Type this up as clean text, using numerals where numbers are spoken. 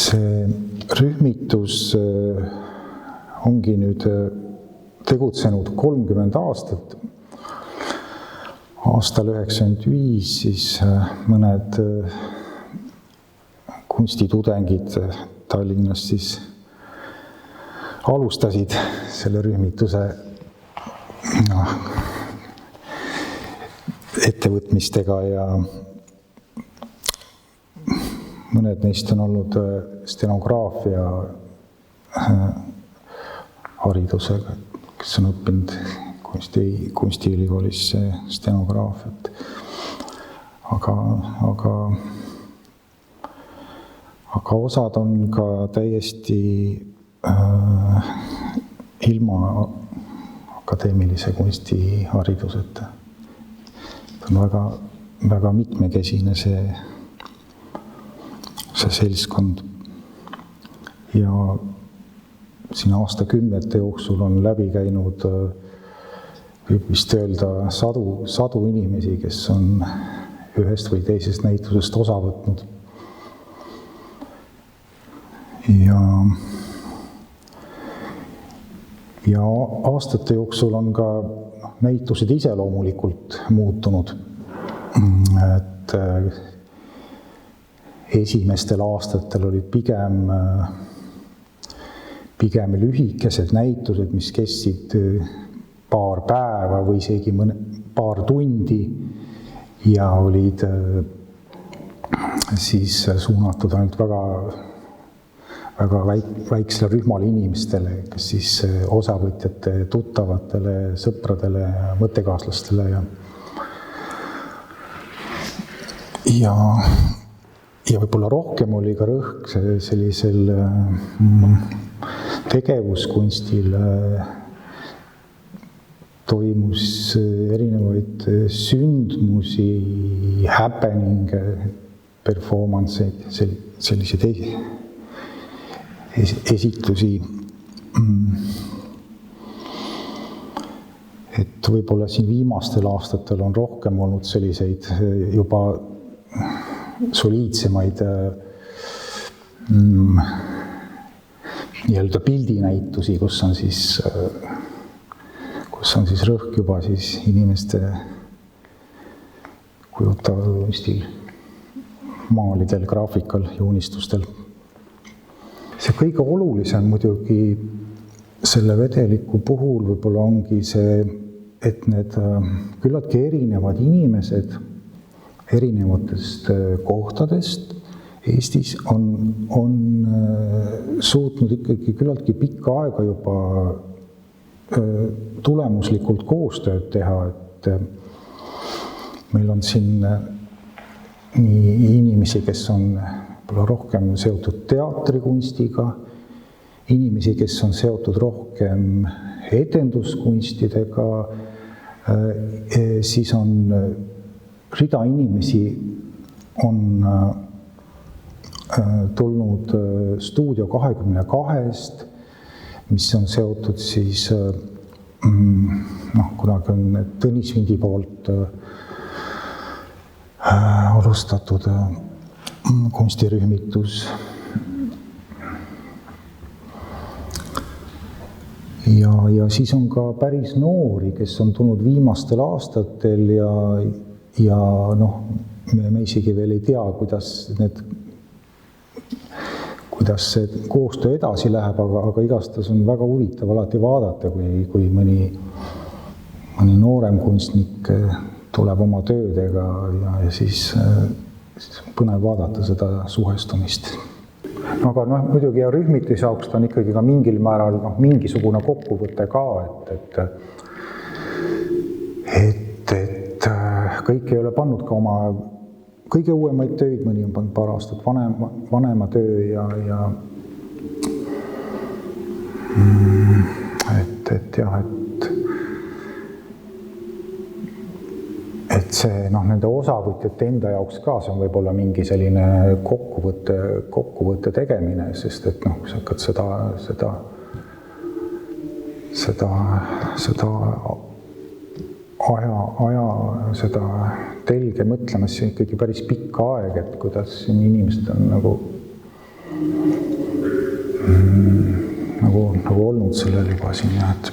see rühmitus ongi nüüd tegutsenud 30 aastat. Aastal 1995 siis mõned kunstitudengid Tallinnast siis alustasid selle rühmituse ettevõtmistega ja mõned neist on olnud stenograafia haridusega, kes on õppinud kunstiülikoolis stenograafiat. Aga osad on ka täiesti ilma akadeemilise kunstihariduseta. On väga mitmekesine see seltskond ja siin aastakümnete jooksul on läbi käinud, võib vist öelda, sadu inimesi, kes on ühest või teisest näitusest osa võtnud. Ja aastate jooksul on ka näitused ise loomulikult muutunud. Et esimestel aastatel olid pigem lühikesed näitused, mis kestsid paar päeva või isegi paar tundi ja olid siis suunatud ainult väga väiksele rühmale inimestele, kes siis osavõtjate, tuttavatele, sõpradele, mõttekaaslastele ja võib-olla rohkem oli ka rõhk sellisel tegevuskunstil, toimus erinevaid sündmusi, happening, performanceid, selliseid esitusi. Et võib-olla siin viimastel aastatel on rohkem olnud selliseid juba soliidsemaid nii-öelda pildinäitusi, kus on siis rõhk juba siis inimeste kujutaval kunstil, maalidel, graafikal, joonistustel. See kõige olulisem muidugi selle vedeliku puhul võib-olla ongi see, et need küllaltki erinevad inimesed erinevatest kohtadest Eestis on suutnud ikkagi küllaltki pikka aega juba tulemuslikult koostööd teha, et meil on siin nii inimesi, kes on rohkem seotud teatrikunstiga, inimesi, kes on seotud rohkem etenduskunstidega, siis on rida inimesi on tulnud Stuudio 22-st, mis on seotud siis, kunagi on Tõnis Vindi poolt alustatud kunstirühmitus. Ja siis on ka päris noori, kes on tulnud viimastel aastatel ja me isegi veel ei tea, kuidas see koostöö edasi läheb, aga igastahes on väga huvitav alati vaadata, kui mõni noorem kunstnik tuleb oma töödega ja siis põnev vaadata seda suhestumist. Aga muidugi ja rühmituse jaoks ta on ikkagi ka mingil määral mingisugune kokkuvõte ka, et kõik ei ole pannud ka oma kõige uuemaid töid, mõni on pannud paar aastat vanema töö et see nende osavõtjate enda jaoks ka, see on võib-olla mingi selline kokkuvõtte tegemine, sest et kui sa hakkad seda telge mõtlema, siis ikkagi päris pikka aeg, et kuidas inimesed on nagu olnud sellel juba siin jah, et